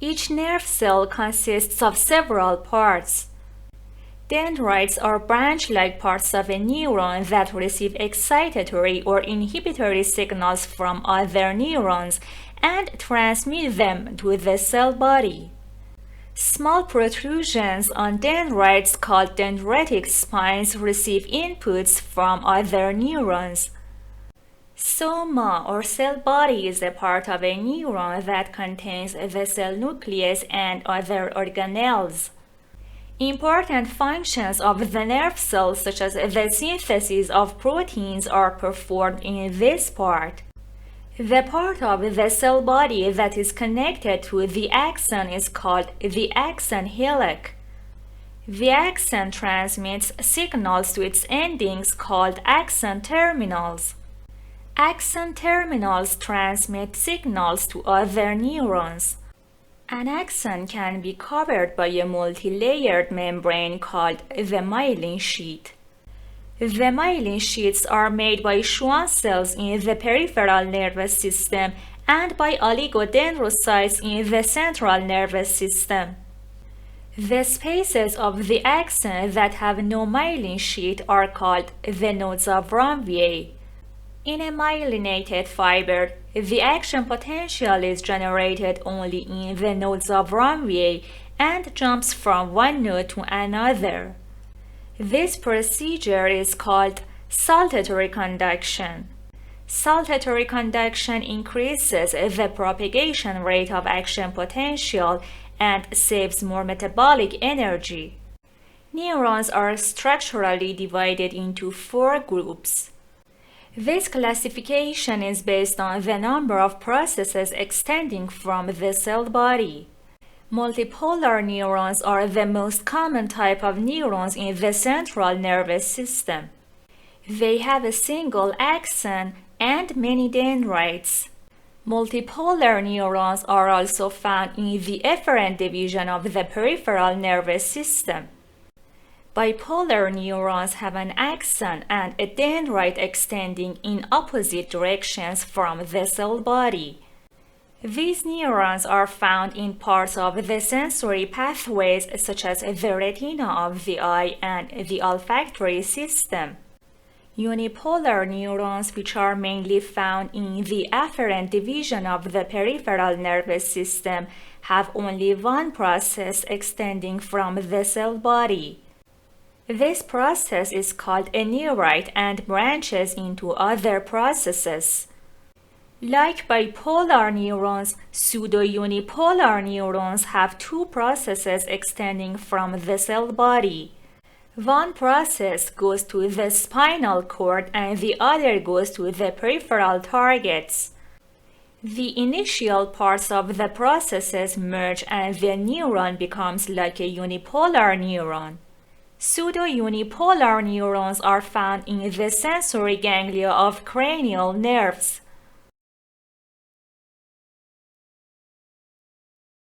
Each nerve cell consists of several parts. Dendrites are branch-like parts of a neuron that receive excitatory or inhibitory signals from other neurons and transmit them to the cell body. Small protrusions on dendrites called dendritic spines receive inputs from other neurons. Soma or cell body is a part of a neuron that contains the cell nucleus and other organelles. Important functions of the nerve cells, such as the synthesis of proteins, are performed in this part. The part of the cell body that is connected to the axon is called the axon hillock. The axon transmits signals to its endings called axon terminals. Axon terminals transmit signals to other neurons. An axon can be covered by a multi-layered membrane called the myelin sheath. The myelin sheaths are made by Schwann cells in the peripheral nervous system and by oligodendrocytes in the central nervous system. The spaces of the axon that have no myelin sheath are called the nodes of Ranvier. In a myelinated fiber, the action potential is generated only in the nodes of Ranvier and jumps from one node to another. This procedure is called saltatory conduction. Saltatory conduction increases the propagation rate of action potential and saves more metabolic energy. Neurons are structurally divided into 4 groups. This classification is based on the number of processes extending from the cell body. Multipolar neurons are the most common type of neurons in the central nervous system. They have a single axon and many dendrites. Multipolar neurons are also found in the efferent division of the peripheral nervous system. Bipolar neurons have an axon and a dendrite extending in opposite directions from the cell body. These neurons are found in parts of the sensory pathways such as the retina of the eye and the olfactory system. Unipolar neurons, which are mainly found in the afferent division of the peripheral nervous system, have only one process extending from the cell body. This process is called a neurite and branches into other processes. Like bipolar neurons, pseudo-unipolar neurons have 2 processes extending from the cell body. One process goes to the spinal cord and the other goes to the peripheral targets. The initial parts of the processes merge and the neuron becomes like a unipolar neuron. Pseudo-unipolar neurons are found in the sensory ganglia of cranial nerves.